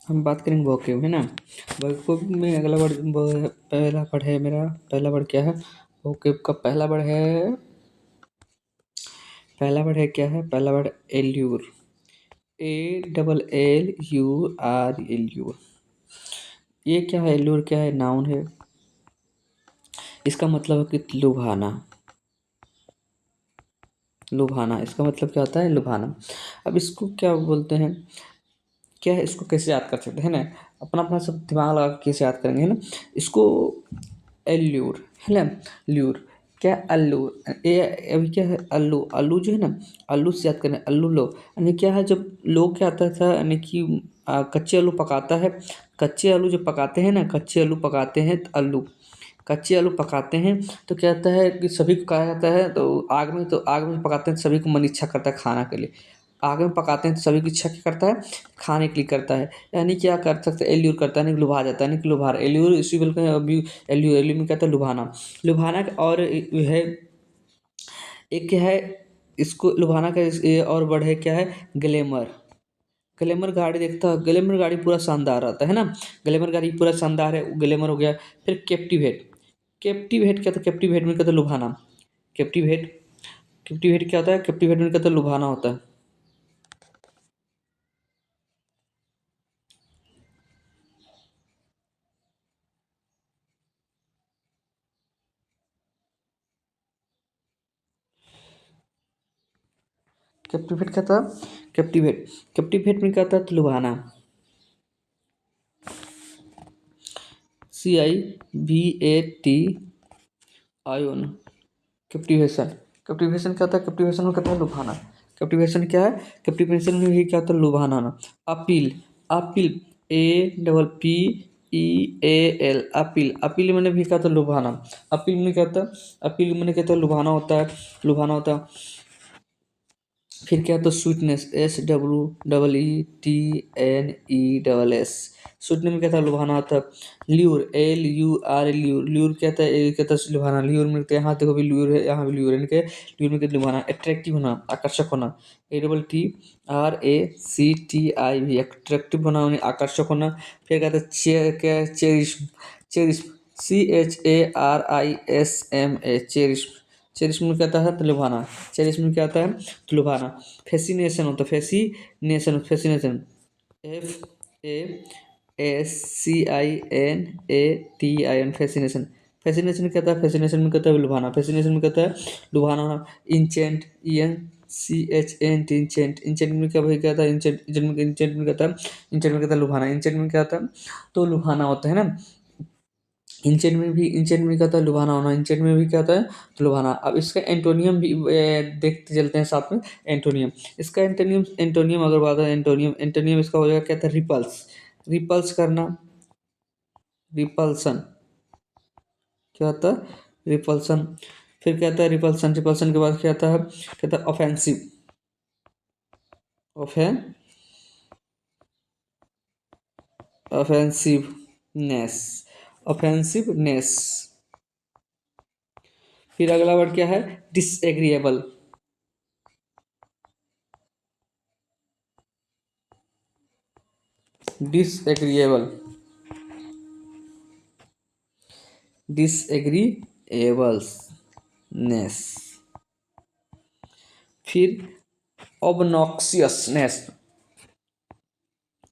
हम बात करेंगे वोकेब, है ना। वोकेब में अगला वर्ड पहला वर्ड है मेरा, पहला वर्ड क्या है वोकेब का? पहला वर्ड है क्या है? पहला वर्ड एल्यूर, ALLUR। ये क्या है? एल्यूर क्या है? नाउन है। इसका मतलब है कि लुभाना। लुभाना इसका मतलब क्या होता है? लुभाना। अब इसको क्या बोलते हैं, क्या है, इसको कैसे याद कर सकते हैं ना? अपना अपना सब दिमाग लगा के कैसे याद करेंगे, है ना। इसको एल्यूर, है ना। ल्यूर क्या? अल्लू। ये अभी क्या है? अल्लू। अल्लू जो है ना, अल्लू से याद करें। अल्लू लो यानी क्या है, जब लोग क्या आता था यानी कि कच्चे आलू पकाता है। कच्चे आलू जब पकाते हैं ना, कच्चे आलू पकाते हैं तो आलू, कच्चे आलू पकाते हैं तो क्या होता है कि सभी को कहा जाता है, तो आग में पकाते हैं तो सभी को मन इच्छा करता है खाना के लिए। आग में पकाते हैं तो सभी की इच्छा क्या करता है? खाने के लिए करता है। यानी क्या कर सकते हैं? एल्यूर करता है, यानी कि लुभा जाता है, यानी कि लुभा एल्यूर इसी बोलते हैं। अभी एल्यूर, एल्यूर में कहता है लुभाना। लुभाना और है एक क्या है, इसको लुभाना का ये और वर्ड है क्या है? ग्लैमर। ग्लैमर गाड़ी देखता है, ग्लैमर गाड़ी पूरा शानदार रहता है ना। ग्लैमर गाड़ी पूरा शानदार है, ग्लैमर हो गया। फिर कैप्टिवेट। कैप्टिवेट क्या था? कैप्टिवेट में कहता है लुभाना। कैप्टिवेट, कैप्टिवेट क्या होता है? कैप्टिवेट में कहता है लुभाना होता है। कैप्टिवेट क्या था? कैप्टिवेट, कैप्टिवेट में क्या होता है? लुभाना। CIVATION। कैप्टिवेशन, कैप्टिवेशन क्या होता है? कैप्टिवेशन में कहता है लुभाना। कैप्टिवेशन क्या है? कैप्टिवेशन में भी क्या होता है? लुभाना ना। Appeal, appeal, APPEAL, appeal. Appeal मैंने भी कहा था लुभाना। अपील में क्या होता है? अपील मैंने कहता है लुभाना होता है, लुभाना होता है। फिर क्या? तो स्वीटनेस, SWEETNESS। स्वीटनेस में क्या था? लुभाना होता है। Lure, LUR, lure. ल्यूर क्या था? ये क्या था? लुभाना। ल्यूर में क्या? यहाँ देखो भी ल्यूर है, यहाँ भी ल्यूर है, इनके ल्यूर में क्या? लुभाना। अट्रैक्टिव होना, आकर्षक होना। ATTRACTIV, अट्रैक्टिव होना, उन्हें आकर्षक होना। फिर क्या था? क्या? Cherish, cherish, CHARISMA, cherish. Cherish में क्या आता है? तो लुभाना। चेरिश में क्या आता है? तो लुभाना। फैसिनेशन होता है, fascination, fascination, FASCINATION, fascination. Fascination क्या था? फैसिनेशन में कहता है लुभाना। फैसिनेशन में कहता है लुभाना होना। Enchant, ENCHNT, enchant. इंचेंट में क्या भाई? क्या था? इंचेंट, इंचेंट में कहता है, इंचेंट में कहता है लुभाना। इंचेंट में क्या था? तो लुभाना होता है ना। इंचेंट में क्या होता है? लुभाना होना। इंचेंट में भी क्या होता है? तो लुभाना। अब इसका एंटोनियम भी देखते चलते हैं साथ में। एंटोनियम, इसका एंटोनियम, एंटोनियम अगर बात है, एंटोनियम, एंटोनियम इसका हो जाएगा क्या था? रिपल्स, रिपल्स करना। रिपल्सन क्या होता है? रिपल्सन। फिर क्या आता है? रिपल्सन, रिपल्सन के बाद क्या आता है? कहता है ऑफेंसिव, ऑफेन, ऑफेंसिवनेस, ऑफेंसिवनेस। फिर अगला वर्ड क्या है? Disagreeable, disagreeable, disagreeableness. फिर ऑबनॉक्सियसनेस,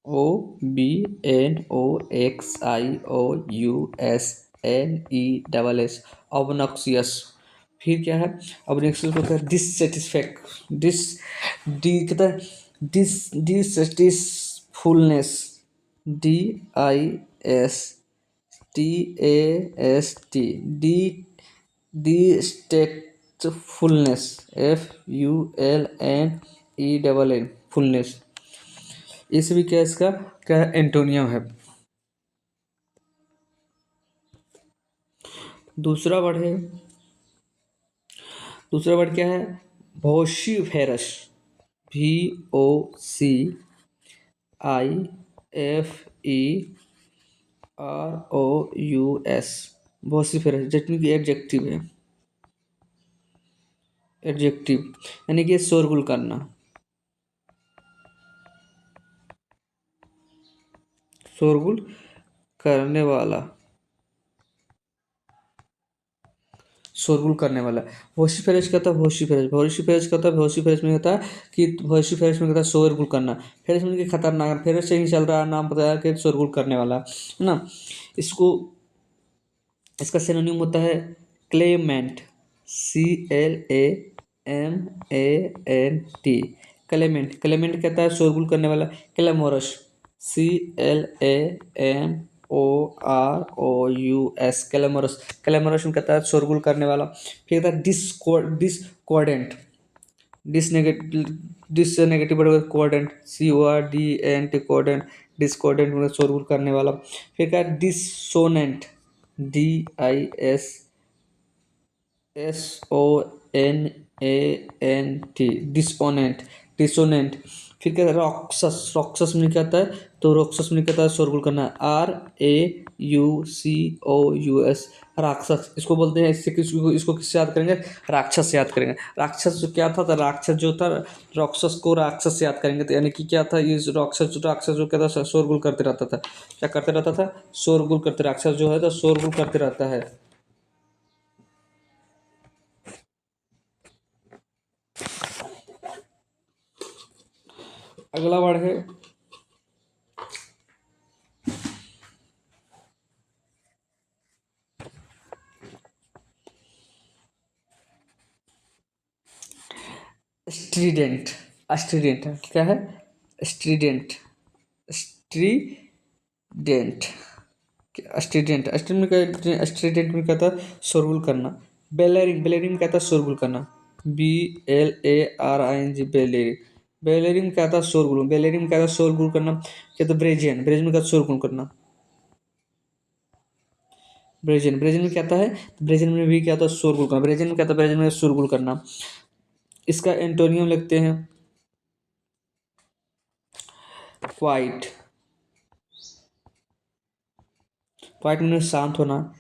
OBNOXIOUSNESS, ऑबनॉक्सियस। फिर क्या है? ऑबनॉक्सियस को क्या है? डिससेटिस्फैक्ट, डी कहता है डिससेटिसफुलनेस, DISTAST, डिस्टेटफुलनेस, FULNESS, फुलनेस। इस भी क्या? इसका क्या है? एंटोनियम है। दूसरा वर्ड है, दूसरा वर्ड क्या है? वोशिफेरस, VOCIFEROUS, वोशिफेरस, जिसमें कि एडजेक्टिव है। एडजेक्टिव यानी कि शोरगुल करना। शोरगुल करने वाला, शोरगुल करने वाला। वोसिफेरस क्या होता है? वोसिफेरस, वोसिफेरस क्या होता है? वोसिफेरस में होता है कि वोसिफेरस में होता है शोरगुल करना। फेरस में कि खतरनाक, फेरस से ही चल रहा है, नाम बताया कि शोरगुल करने वाला है ना। इसको, इसका सिनोनिम होता है क्लेमेंट, CLAMANT, क्लेमेंट। क्लेमेंट कहता है शोरगुल करने वाला। क्लेमोरस, CLAMOROUS, क्लेमोरस। क्लेमोरस में कहता है शोरगुल करने वाला। फिर कहता है डिस्कॉर्डेंट, डिस से नेगेटिव वर्ड कोऑर्डेंट, CORDENT, कोऑर्डेंट। डिस्कॉर्डेंट मतलब शोरगुल करने वाला। फिर क्या है? डिसोनेंट, DISSONANT, डिसोनेंट, डिसोनेंट। फिर क्या है? रॉक्सस, रॉक्सस में क्या आता है? तो रॉक्सस में क्या आता है? शोरगुल करना। RAUCOUS, राक्षस। इसको बोलते हैं, इससे इसको किससे याद करेंगे? राक्षस से याद करेंगे। राक्षस जो क्या था? तो राक्षस जो था, राक्षस को राक्षस से याद करेंगे तो यानी कि क्या था? ये राक्षस जो क्या था? शोरगुल करते रहता था। क्या करते रहता था? शोरगुल करते। राक्षस जो है तो शोरगुल करते रहता है। अगला वर्ड है स्ट्रीडेंट। स्ट्रीडेंट क्या है? स्ट्रीडेंट, स्ट्रीडेंट, स्ट्रीडेंट। स्ट्रीडेंट में क्या था? शोरगुल करना। बेलेरिंग, बेलेरिंग क्या था? शोरगुल करना। BLARING, बेलेरिंग। बेलेरिंग क्या था? शोरगुल। बेलेरिंग क्या था? शोरगुल करना। क्या था? ब्रेजियन, ब्रेजियन में क्या था? शोरगुल करना। ब्रेजियन, ब्रेजियन में क्या था है? ब्रेजियन में भी क्या था? शोरगुल करना। ब्रेजियन में क्या था? ब्रेजियन में शोरगुल करना। इसका एंटोनियम लिखते हैं क्वाइट। क्वाइट में शांत होना।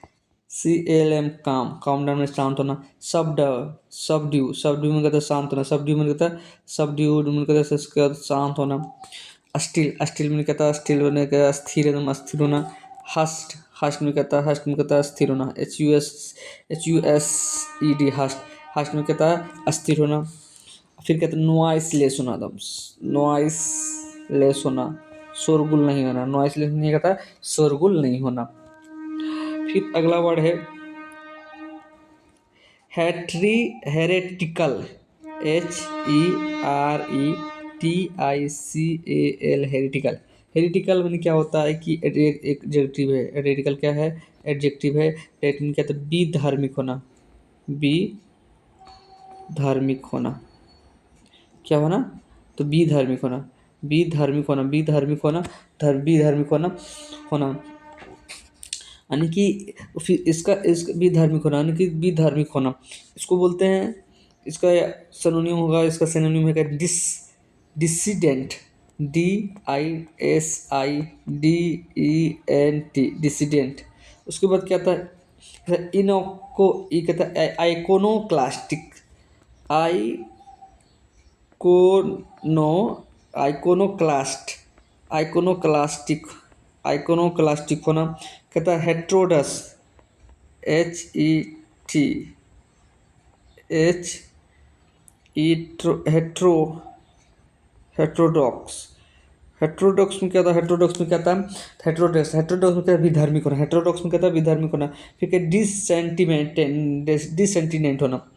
CLM, काम, काम डाउन में शांत होना। सबड्यू, सबड्यू में कहता है शांत होना। सबड्यू में कहता है, सबड्यूड में कहता है शांत होना। स्टिल, स्टिल में कहता है स्टिल होने का स्थिर, एकदम अस्थिर होना। हस्ट, हस्ट में कहता है, हस्ट में कहता है स्थिर होना। HUSED, हस्ट, हस्ट में कहता है अस्थिर होना। फिर कहते हैं नॉइसलेस होना, एकदम नॉइसलेस होना, शोरगुल नहीं होना। नॉइसलेस नहीं कहता, शोरगुल नहीं होना। फिर अगला वर्ड है हेरेटिकल, HERETICAL, हेरिटिकल। हेरिटिकल में क्या होता है कि एडजेक्टिव है। हेरिटिकल क्या है? एडजेक्टिव है। रेटिन क्या था? बी धार्मिक होना, बी धार्मिक होना। क्या होना? तो बी धार्मिक होना, बी धार्मिक होना, बी धार्मिक होना, बी धार्मिक होना, होना। यानी कि फिर इसका भी धार्मिक होना, यानी कि भी धार्मिक होना। इसको बोलते हैं, इसका सिनोनिम होगा, इसका सिनोनिम है डिसिडेंट, DISIDENT, डिसिडेंट। उसके बाद क्या था? इनोको, ये कहता है आइकोनोक्लास्टिक, आइकोनो, आइकोनोक्लास्ट, आइकोनोक्लास्टिक, आइकोनोक्लास्टिक होना। कहता है हेट्रोडस, HETHETRO, हेट्रो, हेट्रोडॉक्स। हेट्रोडॉक्स में क्या था? हेट्रोडॉक्स में क्या था? हेट्रोडॉक्स, हेट्रोडॉक्स में क्या है? विधार्मिक होना। हेट्रोडॉक्स में क्या था? विधार्मिक होना। फिर क्या? डिसेंटिमेंट, डिसेंटिनेंट होना।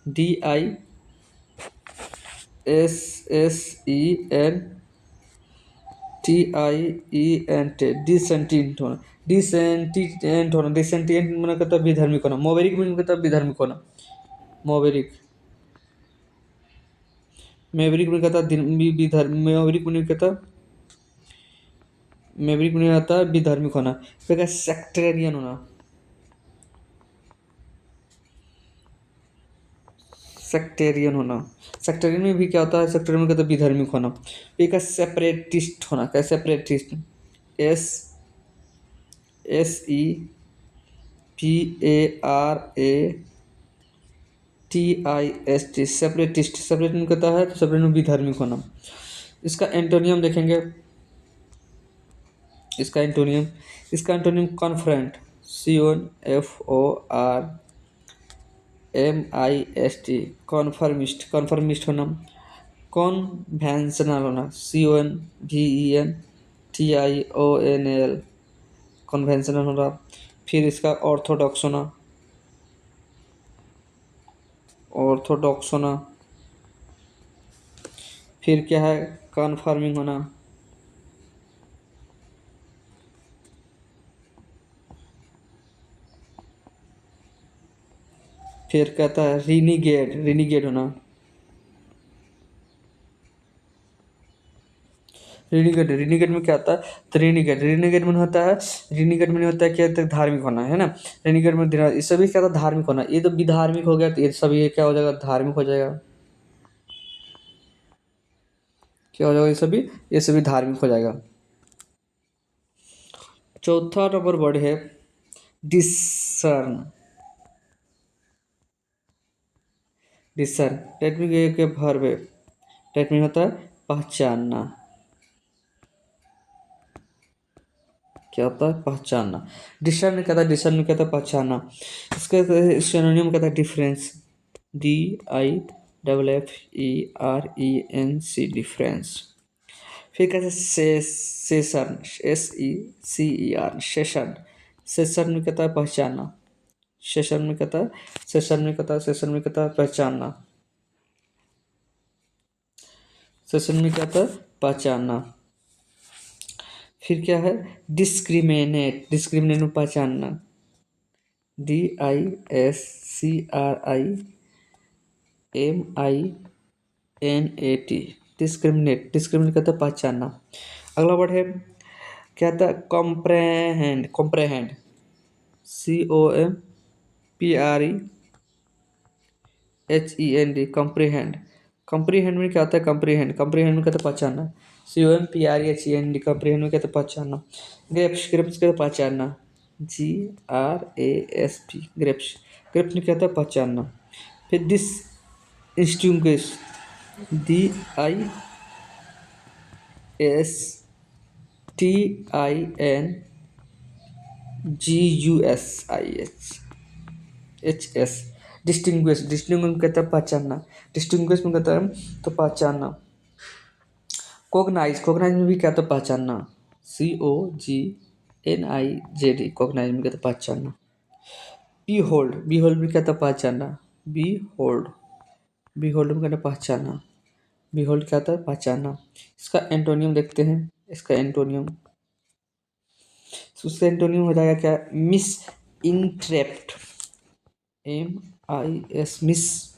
DISSENTIENT, डिसेंटिनेंट होना। डिसेंटिनेंट होना, डिसेंटिनेंट मैंने कहता है विधर्मिक होना। मोवेरिक में कहता है विधर्मिक होना। मोवेरिक, मेवरिक में कहता है मेवरिक में कहता, मेवरिक में आता है विधर्मिक होना। फिर क्या? सेक्टेरियन होना, सेक्टेरियन होना। सेक्टेरियन में भी क्या होता है? सेक्टेरियन में कहता है विधर्मिक होना। फिर क्या? सेपरेटिस्ट होना। क्या? Separatist, SEPARATIST, separatist. सेपरेट में कहता है तो सेपरेट में विधर्मिक होना। इसका एंटोनियम देखेंगे इसका एंटोनियम कॉन्फ्रेंट, CONFORMIST, कॉन्फर्मिस्ट होना। कॉन्वेंशनल होना, CONVENTIONAL, कॉन्वेंशनल होना। फिर इसका ऑर्थोडॉक्स होना। फिर क्या है, कन्फर्मिंग होना। फिर कहता है रिनीगेड होना। रिनीगेड में क्या आता है, तो रिनीगेड में होता है, रिनीगेड में होता है क्या, तो धार्मिक होना है ना। रिनीगेड में ये सभी क्या था, धार्मिक होना। ये तो विधार्मिक हो गया, तो ये सभी ये क्या हो जाएगा, धार्मिक हो जाएगा। क्या हो जाएगा, ये सभी धार्मिक हो जाएगा। चौथा नंबर वर्ड है डिसर्न। डिसर्न डेट मीन ये क्या वर्ब है, डेट मीन होता है पहचानना। क्या होता है, पहचानना। डिसर्न कहता है पहचानना। इसका सिनोनिम कहता है डिफरेंस, DIFFERENC, डिफरेंस। फिर कहते हैं सेशन, सेशन। सेशन में कहता है पहचानना। सेशन में कहता है पहचानना। सेशन में कहता है पहचानना। फिर क्या है, डिस्क्रिमिनेट में पहचानना, DISCRIMINAT, डिस्क्रिमिनेट कहता है पहचानना। अगला वर्ड है क्या था, कॉम्प्रेहेंड। COMPREHEND, कंप्रीहेंड में क्या होता है, कंप्रीहेंड में कहते हैं पहचानना। COMPREHEND, कंप्रीहेंड में कहते हैं पहचानना। ग्रेप्स कहते हैं पहचानना, GRASP, ग्रेप्स में कहता है पहचानना। फिर डिसइंस्टिंग्विश, DISTINGUISH, डिस्टिंग्विश में कहता है पहचानना। डिस्टिंग्विश में कहता है तो पहचानना। कोगनाइज में भी कहता है पहचानना, COGNIZD, कोगनाइज में कहता है पहचानना। बीहोल्ड भी कहता है पहचानना, बीहोल्ड में कहता है पहचानना। बीहोल्ड कहता है पहचानना। इसका एंटोनियम देखते हैं, इसका एंटोनियम हो जाएगा क्या, misinterpret, miss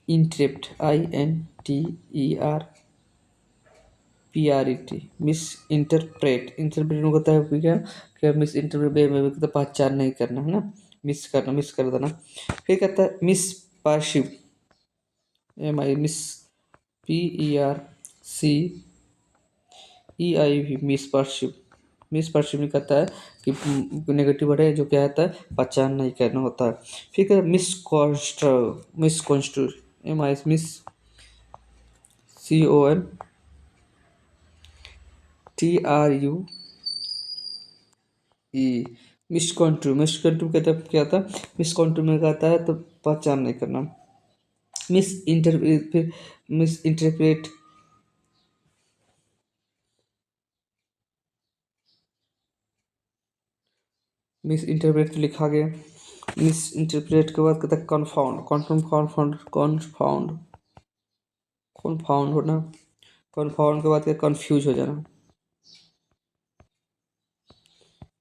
interrupt, INTERPRET, misinterpret में होता है क्या मिस इंटरप्रेट में कहता है पहचान नहीं करना, है ना, मिस कर देना। फिर कहता है miss perceive, miss PERCEIV, miss perceive में कहता है कि नेगेटिव वर्ड है, जो क्या होता है, पहचान नहीं करना होता है। फिर कहता है मिसकॉन्स्ट्रू, मिस CONTRUE, मिसकॉन्ट्रू कहता है क्या था, मिसकॉन्ट्रू में कहता है तो पहचान नहीं करना। फिर मिस इंटरप्रेट, तो लिखा गया। मिस इंटरप्रेट के बाद कहता है कन्फाउंड, होना। कन्फाउंड के बाद क्या, कंफ्यूज हो जाना।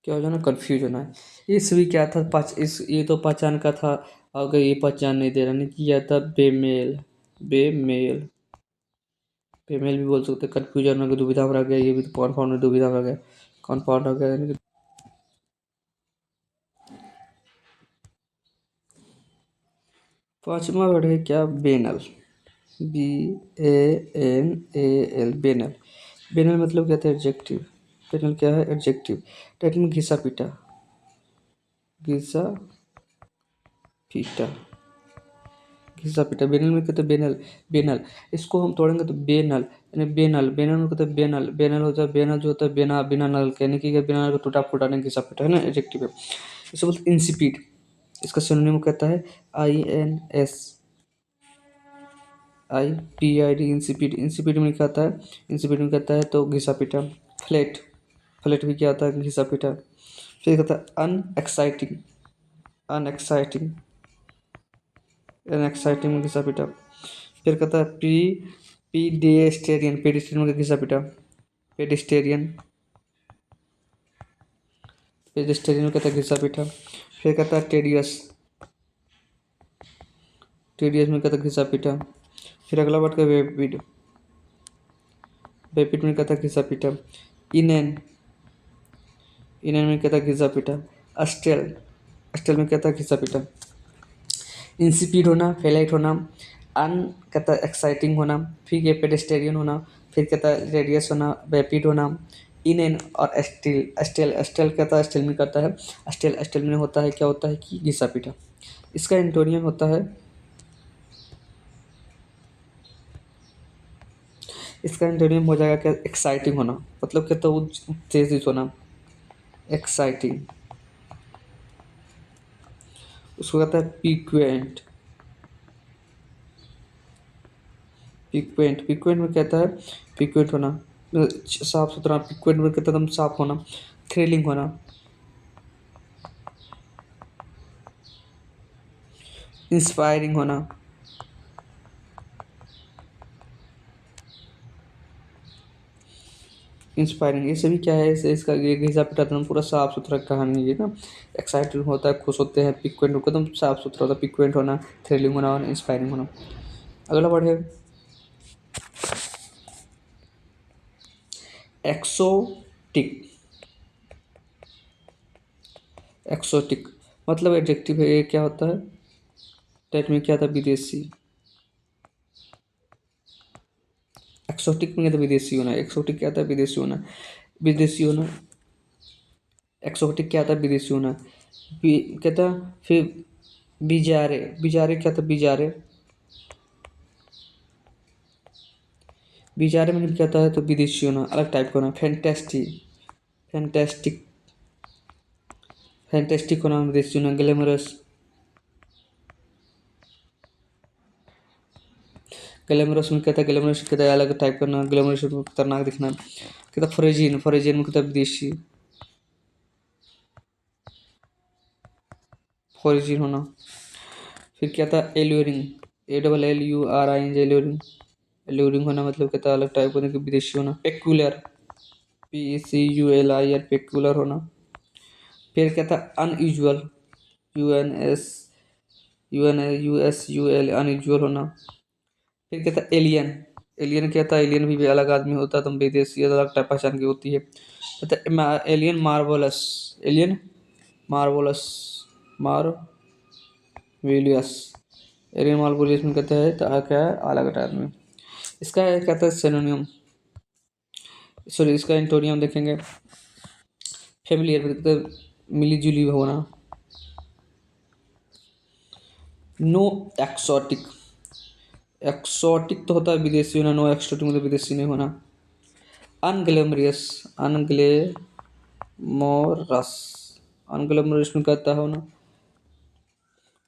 क्या हो जाना, कंफ्यूज होना है। ये सभी क्या था, ये तो पहचान का था। अगर ये पहचान नहीं दे रहा, नहीं किया था बेमेल भी बोल सकते। कन्फ्यूजन में दुविधा में रह गया, ये भी तो कन्फाउंड में दुविधा में रह गया, कन्फाउंड हो गया, यानी कि। पांचवा वर्ड है क्या, बेनल, BANAL, बेनल मतलब क्या था, एडजेक्टिव। बेनल क्या है, एडजेक्टिव। डेट में घिसा पीटा, घिसा पीटा। बेनल में कहते हैं बेनल, बेनल। इसको हम तोड़ेंगे तो बेनल, यानी बेनल, बेनल में कहते हैं बेनल, बेनल होता है, बेनल जो होता है बिना बिना नल के, यानी कि बिना नल के टूटा फूटा नहीं, घिसा पीटा है ना, एडजेक्टिव है। इसे बोलते हैं इंसिपिड। इसका सिनोनिम कहता है INSIPID, इंसिपिड। इंसिपिड में क्या आता है, इंसिपिड में कहता है तो घिसा पीटा। फ्लैट, फ्लैट भी क्या आता है, घिसा पीटा। फिर कहता है अनएक्साइटिंग, अनएक्साइटिंग, अनएक्साइटिंग में घिसा पीटा। फिर कहता है पीडेस्टेरियन, पेडिस्टेरियन में घिसा पीटा। पेडिस्टेरियन, पेडिस्टेरियन में कहता है घिसा पीटा। फिर कहता है टेडियस, टेडियस में कहता है घिसा पीटा। फिर अगला वर्ड का वेपिड, वेपिड में कहता है घिसा पीटा। इनएन, इनएन में कहता है घिसा पीटा। अस्टेल, अस्टेल में कहता है घिसा पीटा। इंसिपिड होना, फेलाइट होना, अन कहता है एक्साइटिंग होना, फिर ये पेडेस्टेरियन होना, फिर कहता है रेडियस होना, वेपिड होना, इन एन और स्टील, स्टेल, स्टेल कहता है स्टेल में करता है, स्टेल, स्टेल में होता है क्या होता है कि घिसा पीटा। इसका एंटोनियम होता है, इसका एंटोनियम हो जाएगा क्या, एक्साइटिंग होना, मतलब कहता है उत्तेजित होना, एक्साइटिंग। उसको कहता है पिक्वेंट, पिक्वेंट, पिक्वेंट में कहता है पिक्वेंट होना, साफ सुथरा। पिक्वेंट में कहता है एकदम साफ होना, थ्रिलिंग होना, इंस्पायरिंग होना, इंस्पायरिंग। ये सभी क्या है, इसका ये घिसा पिटा एकदम पूरा साफ सुथरा कहानी है ना। एक्साइटेड होता है, खुश होते हैं, पिक्वेंट एकदम साफ सुथरा होता है, पिक्वेंट होना, थ्रिलिंग होना और इंस्पायरिंग होना। अगला वर्ड है एक्सोटिक, एक्सोटिक मतलब एडजेक्टिव है, ये क्या होता है, टेट में क्या था, विदेशी। एक्सोटिक में क्या था, विदेशी होना। एक्सोटिक क्या था, विदेशी होना, विदेशी होना। एक्सोटिक क्या था, विदेशी होना। कहता फिर बिजारे, बिजारे क्या था, बिजारे, बिजारे में कहता है तो विदेशी होना, अलग टाइप का होना। फैंटेस्टी, फैंटेस्टिक, फैंटेस्टिक होना, विदेशी होना। ग्लैमरस, ग्लैमरस में कहता है, ग्लैमरस कहता है अलग टाइप करना, ग्लैमरस में खतरनाक दिखना। कहता फ्रेजिन, फ्रेजिन में कहता है विदेशी, फ्रेजिन होना। फिर क्या था, एल्यूरिंग, ALLURING, एल्यूरिंग, एल्यूरिंग होना मतलब कहता है अलग टाइप होने की, विदेशी होना। पेक्यूलर, PECULIR, पेक्यूलर होना। फिर क्या था, अनयूजुअल, UNS UNUSUL, अनयूजुअल होना। फिर क्या था, एलियन, एलियन क्या था, एलियन भी अलग आदमी होता है, तुम विदेशी अलग टाइप पहचान की होती है। कहता alien marvellous, alien marvellous, marvellous, alien marvellous में कहते हैं तो क्या है, अलग टाइप में। इसका कहता है सिनोनियम, सॉरी इसका एंटोनियम देखेंगे। फेमिलियर में कहते हैं मिली जुली होना। नो एक्सोटिक, एक्सोटिक तो होता है विदेशी होना, नो एक्सोटिक मतलब विदेशी नहीं होना। अनग्लैमरियस, अनग्लैमोरस, अनग्लैमरस में कहता है होना।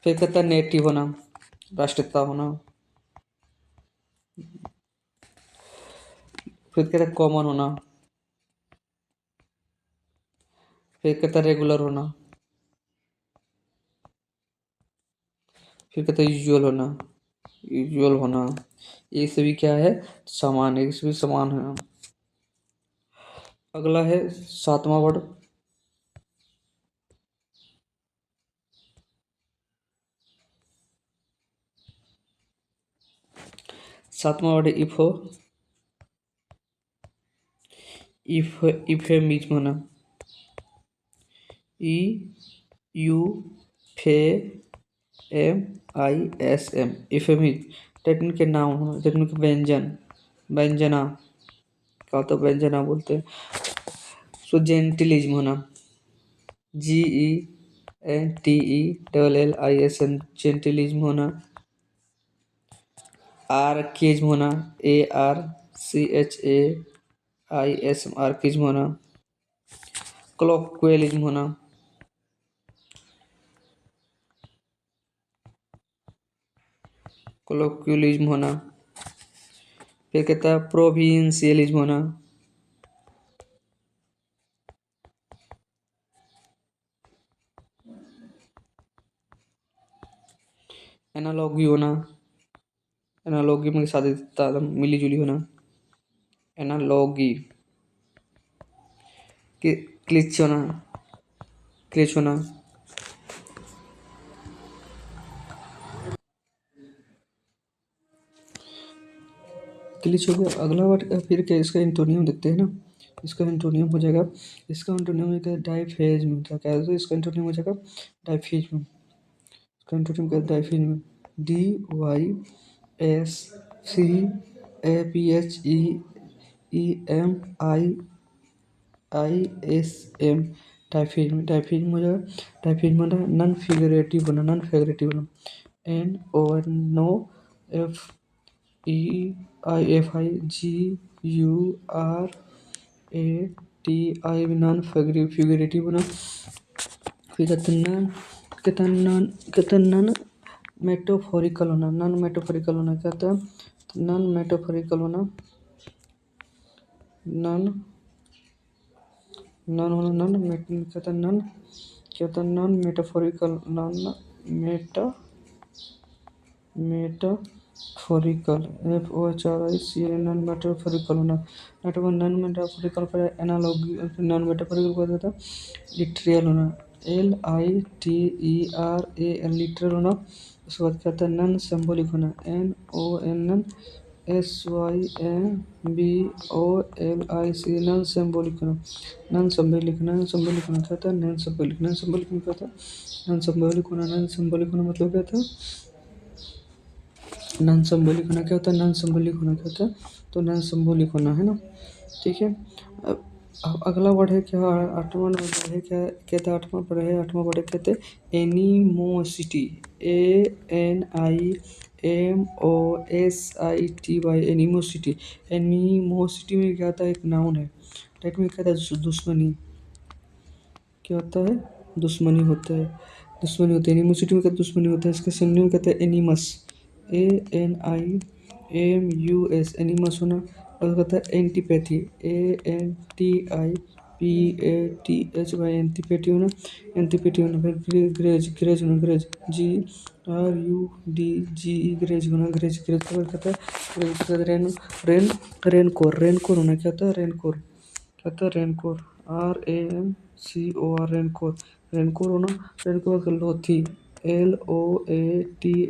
फिर कहता है नेटिव होना, राष्ट्रीयता होना। फिर कहता है कॉमन होना। फिर कहता है रेगुलर होना। फिर कहता है यूजुअल होना, यूजुअल होना। ये सभी क्या है, समान है, ये सभी समान है। अगला है सातवां वर्ड, सातवां वर्ड इफो, इफेमिज्म होना। EUFEMISM, इफेमिज्म। टेक्निक के नाम होना, टेक्निक व्यंजन, व्यंजना क्या होता है, व्यंजना बोलते हैं। सो जेंटिलिज्म होना, GENTELLISM, जेंटिलिज्म होना। आर्किज्म होना, ARCHAISM आर्किज्म होना। कोलोक्वियलिज्म होना, कोलोक्वियलिज्म होना। फिर कहता है प्रोविंशियलिज्म होना, एनालॉगी होना, एनालॉगी में सादे मिली जुली होना, एनालॉगी। क्लिच होना, क्लिच होना। क्लिच हो गया। अगला वर्ड फिर क्या, इसका एंटोनियम देखते हैं ना। इसका एंटोनियम हो जाएगा, इसका एंटोनियम हो जाएगा डाइफेज्म। क्या कह रहे थे, इसका एंटोनियम हो जाएगा डाइफेज्म। इसका एंटोनियम क्या है, डाइफेज्म। DYSCAPHEEMIISM डाइफेज्म। डाइफेज्म हो जाएगा, डाइफेज्म होना नॉन फिगरेटिव होना, नॉन फिगरेटिव होना। NONFEIGURATI नॉन फिगरेटिव होना। फिर कहते हैं नॉन मेटाफोरिकल होना, नॉन मेटाफोरिकल होना। कहता है नॉन मेटाफोरिकल होना, नॉन नॉन होना, कहता है non metaphorical, non metaphorical, FORICL non metaphorical होना। नॉन मेटाफोरिकल पर एनालॉगी, नॉन मेटाफोरिकल को देता लिटरल होना, LITERAL लिटरल होना। उसके बाद कहता है नॉन सिंबॉलिक होना, NONSYMBOLIC नॉन सिंबॉलिक होना, नॉन सिंबॉलिक, नॉन सिंबॉलिक होना। कहता है नॉन सिंबॉलिक, नॉन सिंबॉलिक में कहता है नॉन सिंबॉलिक होना। नॉन सिंबॉलिक होना मतलब क्या था, नॉन सिंबॉलिक होना। क्या होता है नॉन सिंबॉलिक होना, क्या होता है, तो नॉन सिंबॉलिक होना है ना। ठीक है। अब अगला वर्ड है क्या, आठवां वर्ड है क्या, कहते हैं आठवां वर्ड है, आठवां वर्ड कहते हैं एनिमोसिटी, ANIMOSITY एनिमोसिटी। एनिमोसिटी में क्या होता है, एक नाउन है, राइट में कहता है दुश्मनी। क्या होता है, दुश्मनी होता है, दुश्मनी होता है। एनिमोसिटी में क्या दुश्मनी होता है, इसके सिनोनिम कहते हैं एनिमस, ANIMUS एनिमस होना। और कहता है एंटीपैथी, ANTIPATHY एंटीपैथी होना, एंटीपैथी होना। फिर ग्रेज, ग्रेज होना, ग्रेज GRUDGE ग्रेज होना, ग्रेज, ग्रेज कहता है रेन, रेन, रेनकोर, रेनकोर होना। क्या होता है रेनकोर, कहता है रेनकोर, RANCOR रेनकोर, रेनकोर होना। रेनकोर लोथी, LOATHING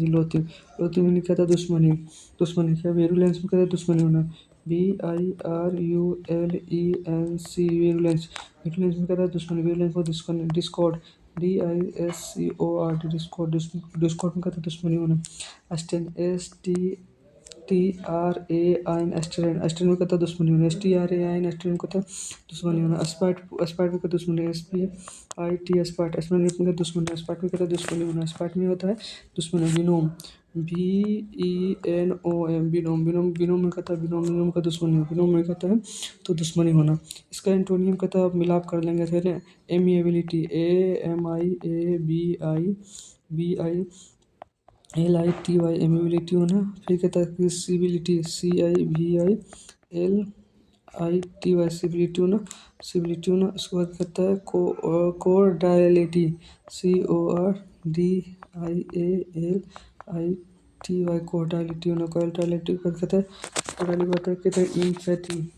लोथी, लोथी में क्या था दुश्मनी, दुश्मनी। क्या वेरुलेंस में क्या था दुश्मनी होना, VIRULENC वेरुलेंस, वेरुलेंस में क्या था दुश्मनी, वेरुलेंस को डिस्कॉर्ड, DISCORD डिस्कॉर्ड, डिस्कॉर्ड में क्या था दुश्मनी होना। अस्टेन, STRAIN एस्टेरन, एस्टेरन में कहता दुश्मनी होना, STRAIN एस्टेरन को था दुश्मनी होना। स्पाइट, स्पाइट में कहता दुश्मनी, SPIT स्पाइट, स्पाइट में कहता दुश्मनी, स्पाइट में कहता दुश्मनी होना। स्पाइट में होता है दुश्मनी। Venom, VENOM venom, venom, venom में कहता है विनोम, विनोम का दुश्मनी, विनोम में कहता है तो दुश्मनी होना। इसका एंटोनियम कहता है मिलाप कर लेंगे फिर, एमिएबिलिटी, AMIABIBILITY एमिबिलिटी होना। फिर कहता है सिबिलिटी, CIVILITY सिबिलिटी होना, सिबिलिटी होना। उसके बाद कहता है कोर्डालिटी, CORDIALITY कोर्डालिटी होना, कोर्डालिटी के बाद कहता है, कोर्डालिटी कहता है, कहता है इम्पैथी,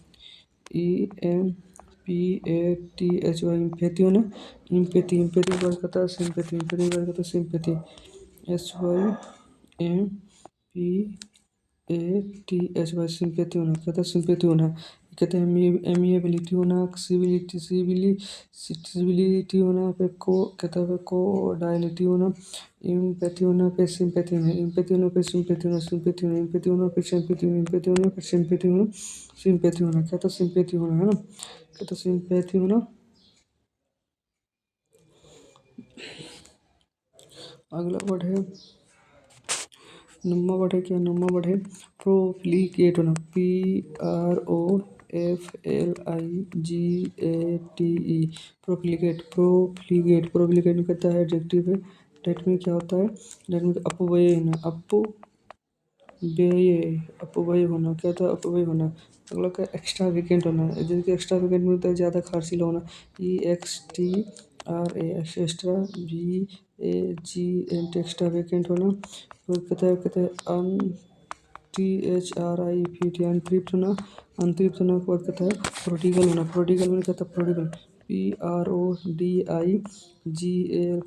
EMPATHY इम्पैथी होना, इम्पैथी, इम्पैथी के बाद कहता है सिंपैथी, इम्पैथी के बाद कहता है सिंपैथी, SYMPATHY सिंपैथी होना। कहता है सिंपैथी होना। कहते हैं एमिएबिलिटी होना, सिविलिटी, सिविलिटी होना। फिर को कहता है कोडाइलिटी होना, इम्पैथी होना, फिर सिंपैथी होना, इम्पैथी होना, फिर सिंपैथी होना, सिंपैथी होना, इम्पैथी होना, फिर सिंपैथी होना, इम्पैथी होना, फिर सिंपैथी होना, सिंपैथी होना। कहता है सिंपैथी होना है ना, कहता है सिंपैथी होना। अगला वर्ड है नुम्मा बढ़े क्या, नुम्मा बढ़े प्रोफ्लीगेट होना, PROFLIGATE, प्रोफ्लीगेट। प्रोफ्लीगेट में कहता है एडजेक्टिव है। डेट में क्या होता है, डेट में अपव्यय होना, अपव्यय होना, क्या होता है अपव्यय होना। अगला क्या एक्स्ट्रा वेकेंट होना, जैसे कि एक्स्ट्रा वेकेंट में होता है ज़्यादा खर्चीला होना, EXTRA extra, VAGNT extra vacant होना। फिर कहता है THRIPT अनतृप्त होना, अनतृप्त होने के बाद कहता है प्रोडिगल होना। प्रोडिगल में कहता है प्रोडिगल, PRODIGAL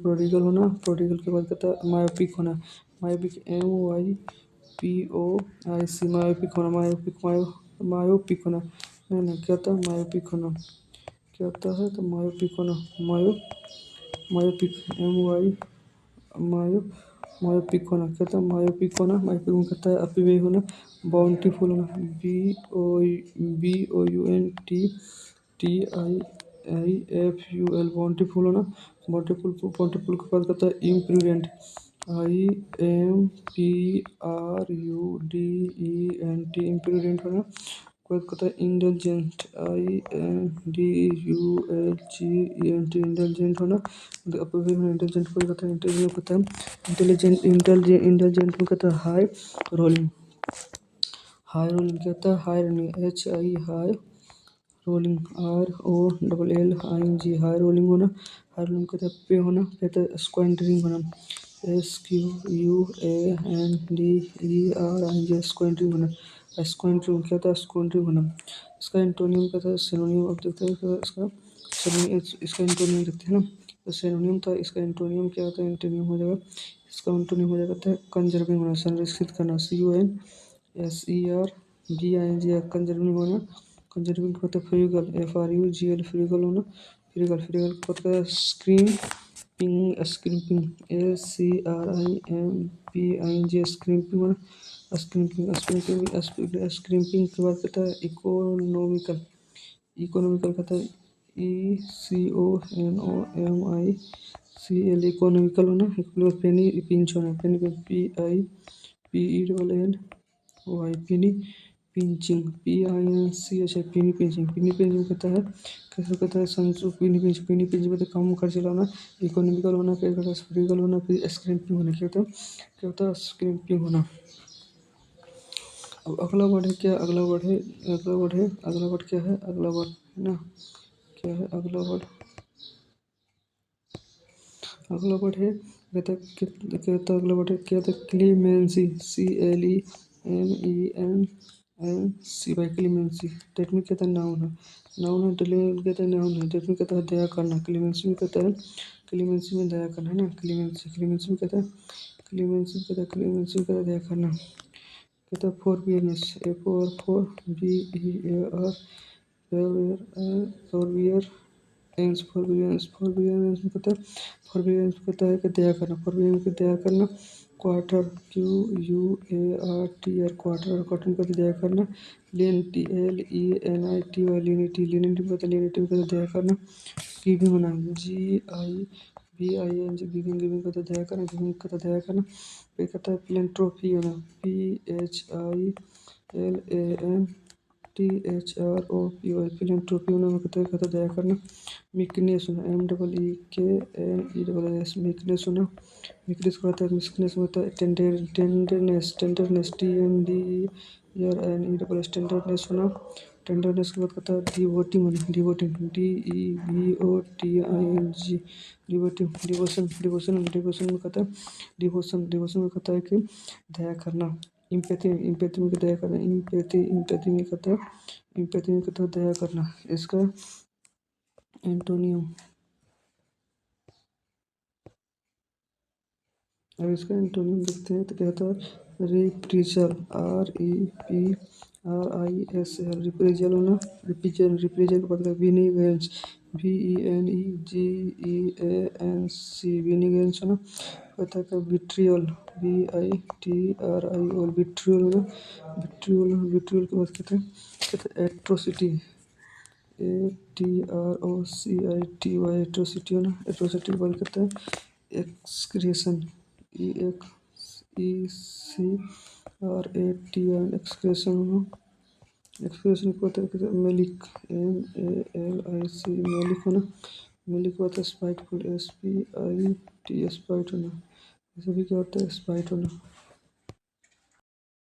प्रोडिगल होना। प्रोडिगल के बाद कहता है मायोपिक होना, मायोपिक MYPOIC मायोपिक होना, मायोपिक होना। नहीं नहीं क्या होता है मायोपिक होना, क्या होता है तो मायोपिक होना, मायोपिक मायो मायोपिक होना, क्या होता है मायोपिक होना। मायोपिक में कहता है अपव्यय होना, बाउंटीफुल होना, BOUNTIFUL बाउंटीफुल होना। बाउंटीफुल के बाद कहता है इम्प्रूडेंट, IMPRUDENT इम्प्रूडेंट होना। कोई कहता है इंटेलिजेंट, INDULGENT इंटेलिजेंट होना। अपव्यय में इंटेलिजेंट कोई कहता है, इंटेलिजेंट कहता है इंटेलिजेंट में कहता है हाई रोलिंग, हाई रोलिंग क्या होता है high rolling, HI high rolling, ROLLING high rolling होना। हाई रोलिंग कहता है पे होना, कहता है स्क्वेंटरिंग होना, SQUANDERING स्क्वेंटरिंग होना। स्क्वेंटरिंग क्या होता है स्क्वेंटरिंग होना। इसका एंटोनियम कहता है सिनोनियम। अब देखते हैं इसका इसका एंटोनियम देखते हैं ना, तो सिनोनियम था, इसका एंटोनियम क्या होता है, एंटोनियम हो जाएगा, इसका एंटोनियम हो जाएगा तो कंजर्विंग होना, संरक्षित करना, CONSERVING कंजर्विंग होना। कंजर्विंग होता है फ्रीगल, FRUGL फ्रीगल होना। फ्रीगल होता है स्क्रीपिंग, SCRIMPING स्क्रीपिंग होना। स्क्रीपिंग के बाद कहता है इकोनॉमिकल, इकोनॉमिकल कहता है ECONOMICL इकोनॉमिकल होना। पेनी पिंच होना, पेनी PIPENNY पिनी पिंचिंग, PINCH पिनी पिंचिंग। पिनी पिंचिंग कहता है कैसे कहता है संसु पिनी पिंच में तो कम खर्च लाना, इकोनॉमिकल होना, फिर कहता है स्प्रिगल होना, फिर स्क्रैपिंग होना। क्या होता है स्क्रैपिंग होना। अब अगला वर्ड है क्या, अगला वर्ड है, अगला वर्ड क्या है, अगला वर्ड है ना, क्या है अगला वर्ड, अगला वर्ड है कहता अगला वर्ड है क्या था क्लीमेंसी, CLEMENCY क्लीमेंसी। डेट में कहता है नाउन है, नाउन है। डेट में कहता है नाउन है, डेट में कहता है दया करना। क्लीमेंसी में कहता है, क्लीमेंसी में दया करना है ना, क्लीमेंसी में कहता है, क्लीमेंसी में कहता है, क्लीमेंसी में कहता है दया करना। कहता है फॉरबियरनेस, फॉरबियर फॉरबियरेंस में कहता है, फॉरबियरेंस कहता है कि दया करना, फॉरबियरेंस की दया करना। क्वार्टर, QUARTR क्वार्टर, क्वार्टर में कहते दया करना। लेनिटी, LENITY लीनिटी, लीनिटी कहता है, लीनिटी में कहता दया करना। गिविंग होना, GIVING गिविंग कहता दया करना, गिविंग कहता दया करना। फिर कहता है फिलेंट्रोपी होना, PHILANTHROPY फिलेंट्रोपी होना में कहता दया करना। मीकनेस होना, MEEKNESS मीकनेस होना। मीकनेस को कहता है, मीकनेस में होता है टेंडरनेस, टेंडरनेस होना। टेंडरनेस के बाद कहता है डिवोटिंग होना, डिवोटिंग, DEVOTING डिवोशन में कहता है, डिवोशन में कहता है कि दया करना। इम्पैथी में दया करना, इम्पैथी में कहता है, दया करना। इसका एंटोनियम, अब इसका एंटोनियम देखते हैं तो क्या होता है रिप्रीजल, REPRISL रिप्रीजल होना। रिप्रीजल के बाद विनिगेंस, VENEGANC विनिगेंस होना। कहता है विट्रियल, VITRIOL विट्रियल होना। विट्रियल के बाद कहते हैं एट्रोसिटी, ATROCITY एट्रोसिटी होना। एट्रोसिटी के बाद कहता है एक्सक्रीशन, MELICRATION एक्सप्रेशन को होता है मेलिक MALIC मेलिक होना। मेलिक होता है स्पाइटफुल SPIT स्पाइट होना। ये सभी क्या होता है स्पाइट होना।